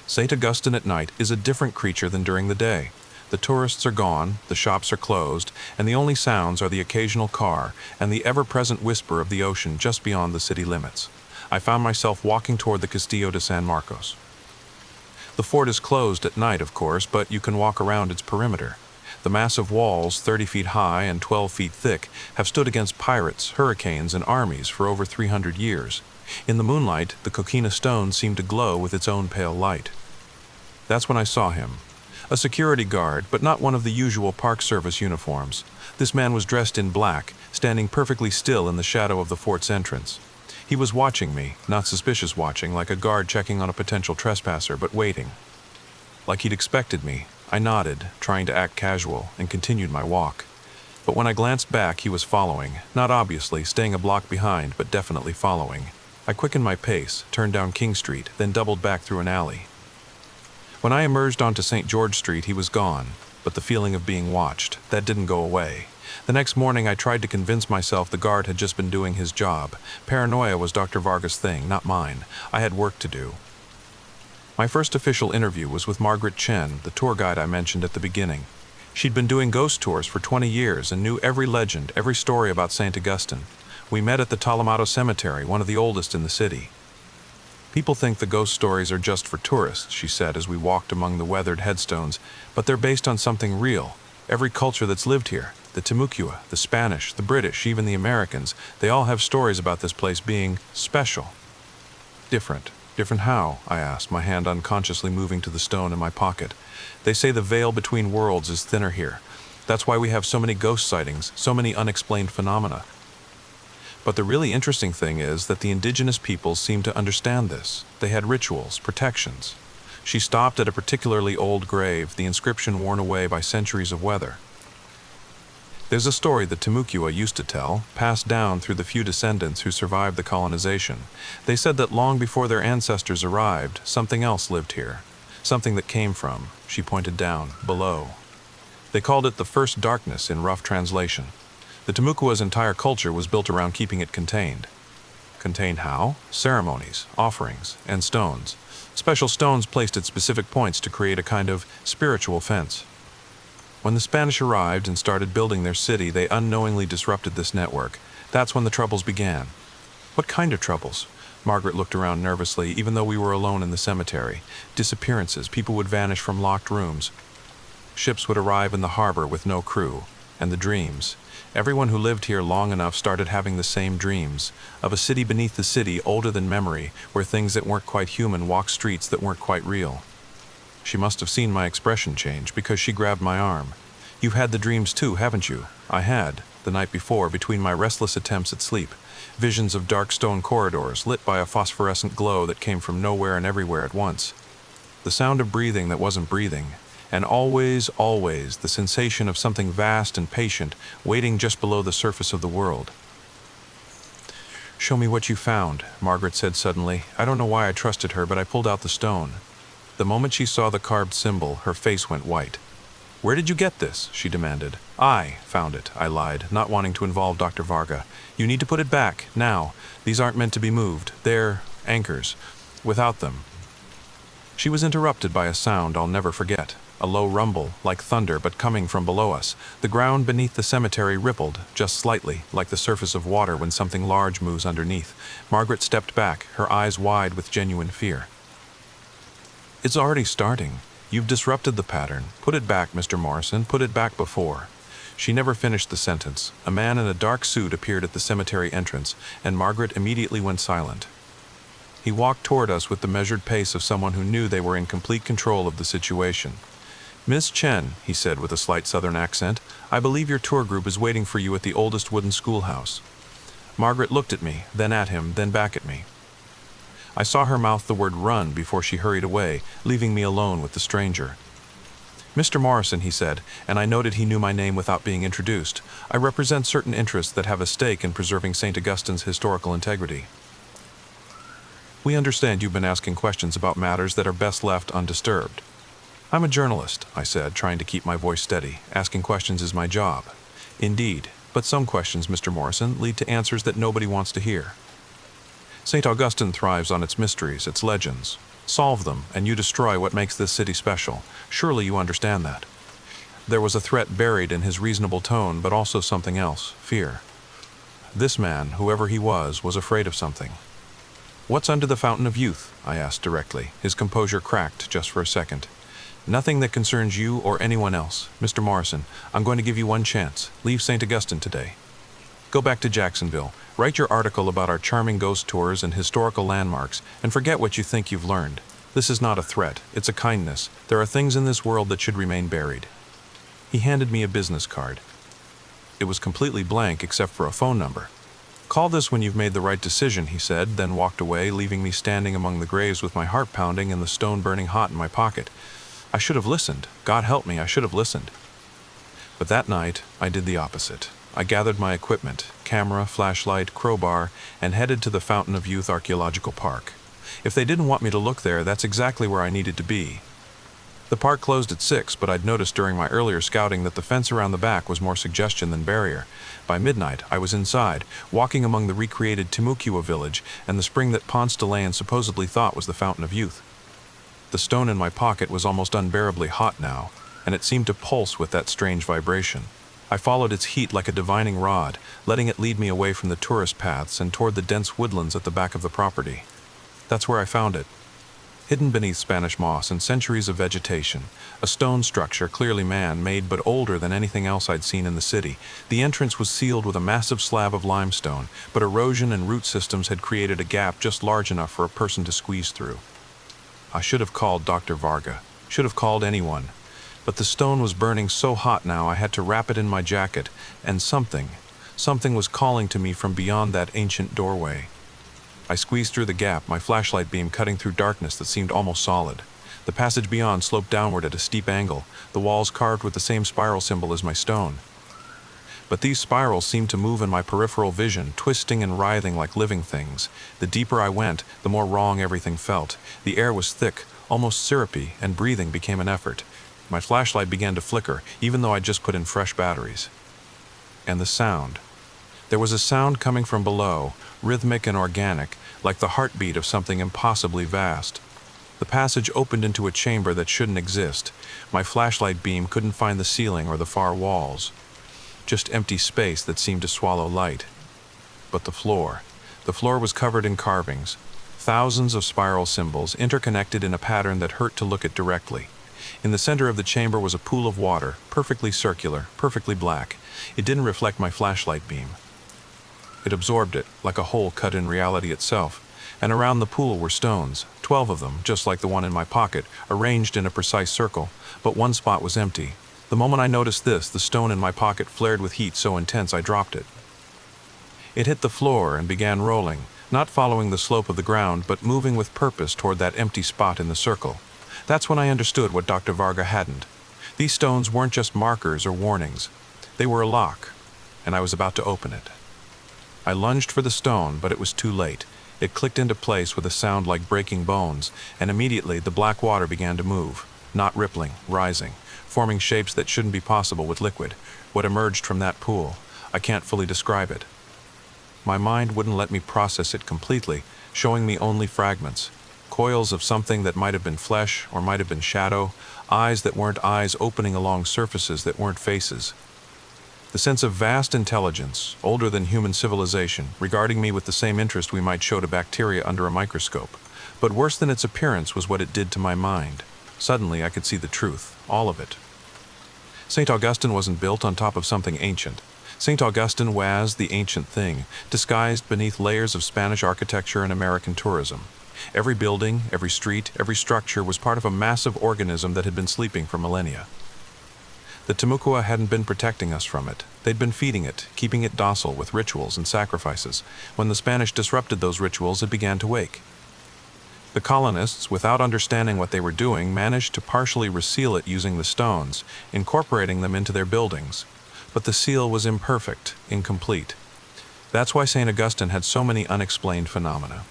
St. Augustine at night is a different creature than during the day. The tourists are gone, the shops are closed, and the only sounds are the occasional car and the ever-present whisper of the ocean just beyond the city limits. I found myself walking toward the Castillo de San Marcos. The fort is closed at night, of course, but you can walk around its perimeter. The massive walls, 30 feet high and 12 feet thick, have stood against pirates, hurricanes, and armies for over 300 years. In the moonlight, the coquina stone seemed to glow with its own pale light. That's when I saw him. A security guard, but not one of the usual Park Service uniforms. This man was dressed in black, standing perfectly still in the shadow of the fort's entrance. He was watching me, not suspicious watching, like a guard checking on a potential trespasser, but waiting. Like he'd expected me, I nodded, trying to act casual, and continued my walk. But when I glanced back, he was following, not obviously, staying a block behind, but definitely following. I quickened my pace, turned down King Street, then doubled back through an alley. When I emerged onto St. George Street, he was gone, but the feeling of being watched, that didn't go away. The next morning, I tried to convince myself the guard had just been doing his job. Paranoia was Dr. Vargas' thing, not mine. I had work to do. My first official interview was with Margaret Chen, the tour guide I mentioned at the beginning. She'd been doing ghost tours for 20 years and knew every legend, every story about St. Augustine. We met at the Talamado Cemetery, one of the oldest in the city. People think the ghost stories are just for tourists, she said as we walked among the weathered headstones, but they're based on something real. Every culture that's lived here, the Timucua, the Spanish, the British, even the Americans, they all have stories about this place being special. Different. Different how? I asked, my hand unconsciously moving to the stone in my pocket. They say the veil between worlds is thinner here. That's why we have so many ghost sightings, so many unexplained phenomena. But the really interesting thing is that the indigenous peoples seem to understand this. They had rituals, protections. She stopped at a particularly old grave, the inscription worn away by centuries of weather. There's a story the Timucua used to tell, passed down through the few descendants who survived the colonization. They said that long before their ancestors arrived, something else lived here. Something that came from, she pointed down, below. They called it the first darkness in rough translation. The Timucua's entire culture was built around keeping it contained. Contained how? Ceremonies, offerings, and stones. Special stones placed at specific points to create a kind of spiritual fence. When the Spanish arrived and started building their city, they unknowingly disrupted this network. That's when the troubles began. What kind of troubles? Margaret looked around nervously, even though we were alone in the cemetery. Disappearances, people would vanish from locked rooms. Ships would arrive in the harbor with no crew. And the dreams. Everyone who lived here long enough started having the same dreams, of a city beneath the city, older than memory, where things that weren't quite human walked streets that weren't quite real. She must have seen my expression change, because she grabbed my arm. You've had the dreams too, haven't you? I had, the night before, between my restless attempts at sleep. Visions of dark stone corridors, lit by a phosphorescent glow that came from nowhere and everywhere at once. The sound of breathing that wasn't breathing. And always, always, the sensation of something vast and patient, waiting just below the surface of the world. "Show me what you found," Margaret said suddenly. I don't know why I trusted her, but I pulled out the stone. The moment she saw the carved symbol, her face went white. "Where did you get this?" she demanded. "I found it," I lied, not wanting to involve Dr. Varga. "You need to put it back, now. These aren't meant to be moved. They're anchors. Without them..." She was interrupted by a sound I'll never forget. A low rumble, like thunder, but coming from below us. The ground beneath the cemetery rippled, just slightly, like the surface of water when something large moves underneath. Margaret stepped back, her eyes wide with genuine fear. "It's already starting. You've disrupted the pattern. Put it back, Mr. Morrison. Put it back before." She never finished the sentence. A man in a dark suit appeared at the cemetery entrance, and Margaret immediately went silent. He walked toward us with the measured pace of someone who knew they were in complete control of the situation. "Miss Chen," he said with a slight southern accent, "I believe your tour group is waiting for you at the oldest wooden schoolhouse." Margaret looked at me, then at him, then back at me. I saw her mouth the word "run" before she hurried away, leaving me alone with the stranger. "Mr. Morrison," he said, and I noted he knew my name without being introduced. "I represent certain interests that have a stake in preserving St. Augustine's historical integrity. We understand you've been asking questions about matters that are best left undisturbed." "I'm a journalist," I said, trying to keep my voice steady. "Asking questions is my job." "Indeed, but some questions, Mr. Morrison, lead to answers that nobody wants to hear. St. Augustine thrives on its mysteries, its legends. Solve them, and you destroy what makes this city special. Surely you understand that." There was a threat buried in his reasonable tone, but also something else, fear. This man, whoever he was afraid of something. "What's under the Fountain of Youth?" I asked directly. His composure cracked just for a second. "Nothing that concerns you or anyone else. Mr. Morrison, I'm going to give you one chance. Leave St. Augustine today. Go back to Jacksonville, write your article about our charming ghost tours and historical landmarks, and forget what you think you've learned. This is not a threat, it's a kindness. There are things in this world that should remain buried." He handed me a business card. It was completely blank except for a phone number. "Call this when you've made the right decision," he said, then walked away, leaving me standing among the graves with my heart pounding and the stone burning hot in my pocket. I should have listened. God help me, I should have listened. But that night, I did the opposite. I gathered my equipment, camera, flashlight, crowbar, and headed to the Fountain of Youth Archaeological Park. If they didn't want me to look there, that's exactly where I needed to be. The park closed at 6, but I'd noticed during my earlier scouting that the fence around the back was more suggestion than barrier. By midnight, I was inside, walking among the recreated Timucua village and the spring that Ponce de Leon supposedly thought was the Fountain of Youth. The stone in my pocket was almost unbearably hot now, and it seemed to pulse with that strange vibration. I followed its heat like a divining rod, letting it lead me away from the tourist paths and toward the dense woodlands at the back of the property. That's where I found it. hidden beneath Spanish moss and centuries of vegetation. A stone structure, clearly man-made but older than anything else I'd seen in the city. The entrance was sealed with a massive slab of limestone, but erosion and root systems had created a gap just large enough for a person to squeeze through. I should have called Dr. Varga. Should have called anyone. But the stone was burning so hot now I had to wrap it in my jacket, and something was calling to me from beyond that ancient doorway. I squeezed through the gap, my flashlight beam cutting through darkness that seemed almost solid. The passage beyond sloped downward at a steep angle, the walls carved with the same spiral symbol as my stone. But these spirals seemed to move in my peripheral vision, twisting and writhing like living things. The deeper I went, the more wrong everything felt. The air was thick, almost syrupy, and breathing became an effort. My flashlight began to flicker, even though I'd just put in fresh batteries. And the sound. There was a sound coming from below, rhythmic and organic, like the heartbeat of something impossibly vast. The passage opened into a chamber that shouldn't exist. My flashlight beam couldn't find the ceiling or the far walls. Just empty space that seemed to swallow light. But the floor was covered in carvings, thousands of spiral symbols interconnected in a pattern that hurt to look at directly. In the center of the chamber was a pool of water, perfectly circular, perfectly black. It didn't reflect my flashlight beam. It absorbed it, like a hole cut in reality itself. And around the pool were stones, 12 of them, just like the one in my pocket, arranged in a precise circle, but one spot was empty. The moment I noticed this, the stone in my pocket flared with heat so intense I dropped it. It hit the floor and began rolling, not following the slope of the ground, but moving with purpose toward that empty spot in the circle. That's when I understood what Dr. Varga hadn't. These stones weren't just markers or warnings. They were a lock, and I was about to open it. I lunged for the stone, but it was too late. It clicked into place with a sound like breaking bones, and immediately the black water began to move, not rippling, rising, forming shapes that shouldn't be possible with liquid. What emerged from that pool, I can't fully describe it. My mind wouldn't let me process it completely, showing me only fragments. Coils of something that might have been flesh or might have been shadow, eyes that weren't eyes opening along surfaces that weren't faces. The sense of vast intelligence, older than human civilization, regarding me with the same interest we might show to bacteria under a microscope. But worse than its appearance was what it did to my mind. Suddenly I could see the truth, all of it. St. Augustine wasn't built on top of something ancient. St. Augustine was the ancient thing, disguised beneath layers of Spanish architecture and American tourism. Every building, every street, every structure was part of a massive organism that had been sleeping for millennia. The Timucua hadn't been protecting us from it. They'd been feeding it, keeping it docile with rituals and sacrifices. When the Spanish disrupted those rituals, it began to wake. The colonists, without understanding what they were doing, managed to partially reseal it using the stones, incorporating them into their buildings. But the seal was imperfect, incomplete. That's why St. Augustine had so many unexplained phenomena.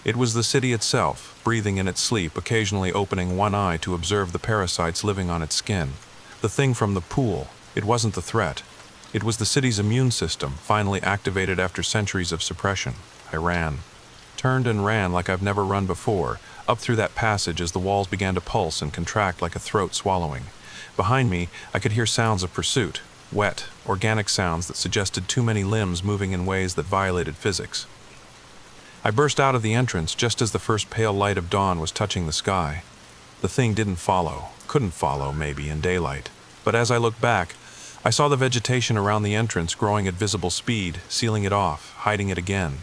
It was the city itself, breathing in its sleep, occasionally opening one eye to observe the parasites living on its skin. The thing from the pool, it wasn't the threat. It was the city's immune system, finally activated after centuries of suppression. I ran. Turned and ran like I've never run before, up through that passage as the walls began to pulse and contract like a throat swallowing. Behind me, I could hear sounds of pursuit, wet, organic sounds that suggested too many limbs moving in ways that violated physics. I burst out of the entrance just as the first pale light of dawn was touching the sky. The thing didn't follow, couldn't follow maybe in daylight. But as I looked back, I saw the vegetation around the entrance growing at visible speed, sealing it off, hiding it again.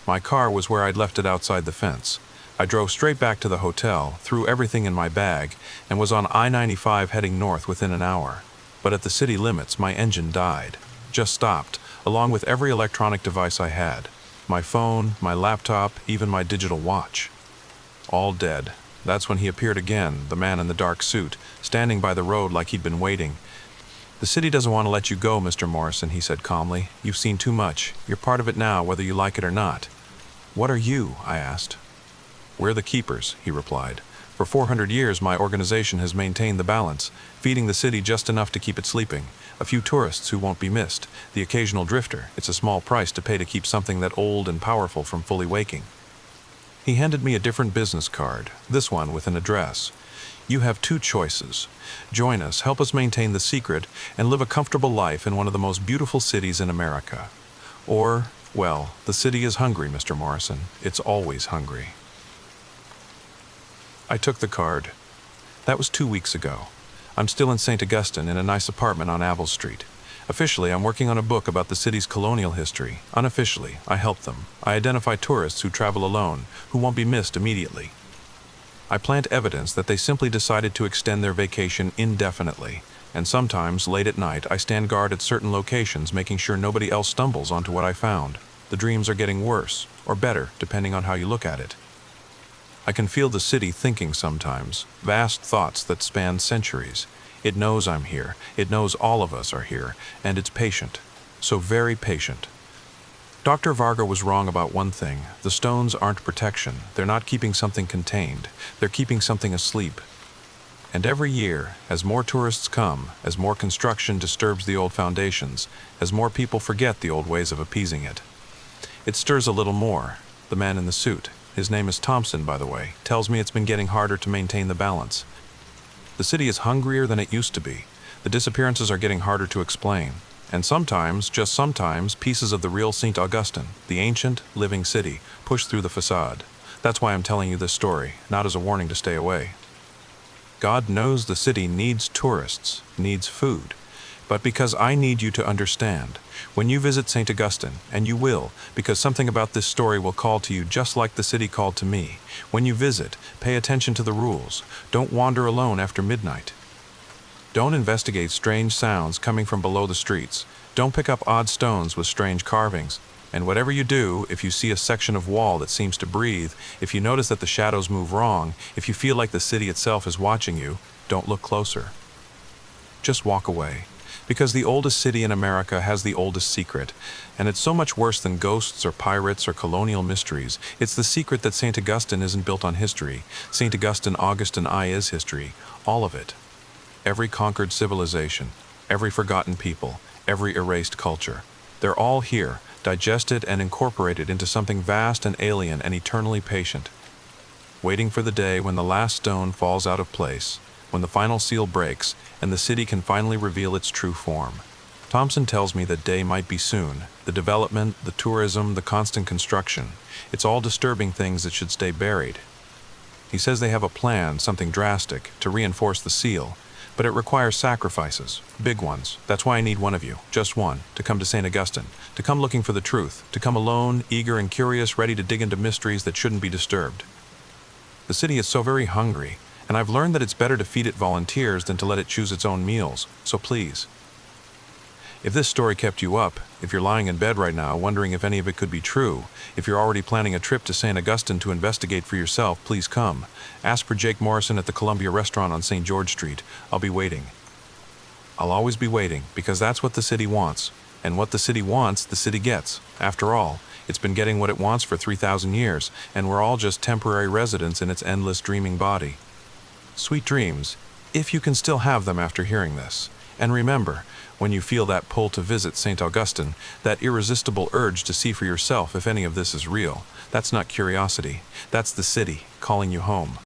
My car was where I'd left it outside the fence. I drove straight back to the hotel, threw everything in my bag, and was on I-95 heading north within an hour. But at the city limits, my engine died. Just stopped, along with every electronic device I had. My phone, my laptop, even my digital watch. All dead. That's when he appeared again, the man in the dark suit, standing by the road like he'd been waiting. "The city doesn't want to let you go, Mr. Morrison," he said calmly. "You've seen too much. You're part of it now, whether you like it or not." "What are you?" I asked. "We're the keepers," he replied. "For 400 years, my organization has maintained the balance, feeding the city just enough to keep it sleeping. A few tourists who won't be missed. The occasional drifter. It's a small price to pay to keep something that old and powerful from fully waking." He handed me a different business card, this one with an address. "You have two choices. Join us, help us maintain the secret, and live a comfortable life in one of the most beautiful cities in America. Or, well, the city is hungry, Mr. Morrison. It's always hungry." I took the card. That was 2 weeks ago. I'm still in St. Augustine in a nice apartment on Abel Street. Officially, I'm working on a book about the city's colonial history. Unofficially, I help them. I identify tourists who travel alone, who won't be missed immediately. I plant evidence that they simply decided to extend their vacation indefinitely, and sometimes, late at night, I stand guard at certain locations making sure nobody else stumbles onto what I found. The dreams are getting worse, or better, depending on how you look at it. I can feel the city thinking sometimes, vast thoughts that span centuries. It knows I'm here, it knows all of us are here, and it's patient. So very patient. Dr. Varga was wrong about one thing. The stones aren't protection. They're not keeping something contained. They're keeping something asleep. And every year, as more tourists come, as more construction disturbs the old foundations, as more people forget the old ways of appeasing it, it stirs a little more. The man in the suit, his name is Thompson, by the way, tells me it's been getting harder to maintain the balance. The city is hungrier than it used to be. The disappearances are getting harder to explain. And sometimes, just sometimes, pieces of the real St. Augustine, the ancient, living city, push through the facade. That's why I'm telling you this story, not as a warning to stay away. God knows the city needs tourists, needs food. But because I need you to understand, when you visit St. Augustine, and you will, because something about this story will call to you just like the city called to me, when you visit, pay attention to the rules. Don't wander alone after midnight. Don't investigate strange sounds coming from below the streets. Don't pick up odd stones with strange carvings. And whatever you do, if you see a section of wall that seems to breathe, if you notice that the shadows move wrong, if you feel like the city itself is watching you, don't look closer. Just walk away. Because the oldest city in America has the oldest secret, and it's so much worse than ghosts or pirates or colonial mysteries. It's the secret that St. Augustine isn't built on history. St. Augustine, August, and I is history. All of it. Every conquered civilization, every forgotten people, every erased culture. They're all here, digested and incorporated into something vast and alien and eternally patient, waiting for the day when the last stone falls out of place, when the final seal breaks, and the city can finally reveal its true form. Thompson tells me that day might be soon. The development, the tourism, the constant construction, it's all disturbing things that should stay buried. He says they have a plan, something drastic, to reinforce the seal, but it requires sacrifices, big ones. That's why I need one of you, just one, to come to St. Augustine, to come looking for the truth, to come alone, eager and curious, ready to dig into mysteries that shouldn't be disturbed. The city is so very hungry, and I've learned that it's better to feed it volunteers than to let it choose its own meals, so please. If this story kept you up, if you're lying in bed right now wondering if any of it could be true, if you're already planning a trip to St. Augustine to investigate for yourself, please come. Ask for Jake Morrison at the Columbia Restaurant on St. George Street. I'll be waiting. I'll always be waiting, because that's what the city wants. And what the city wants, the city gets. After all, it's been getting what it wants for 3,000 years, and we're all just temporary residents in its endless dreaming body. Sweet dreams, if you can still have them after hearing this. And remember, when you feel that pull to visit St. Augustine, that irresistible urge to see for yourself if any of this is real, that's not curiosity. That's the city calling you home.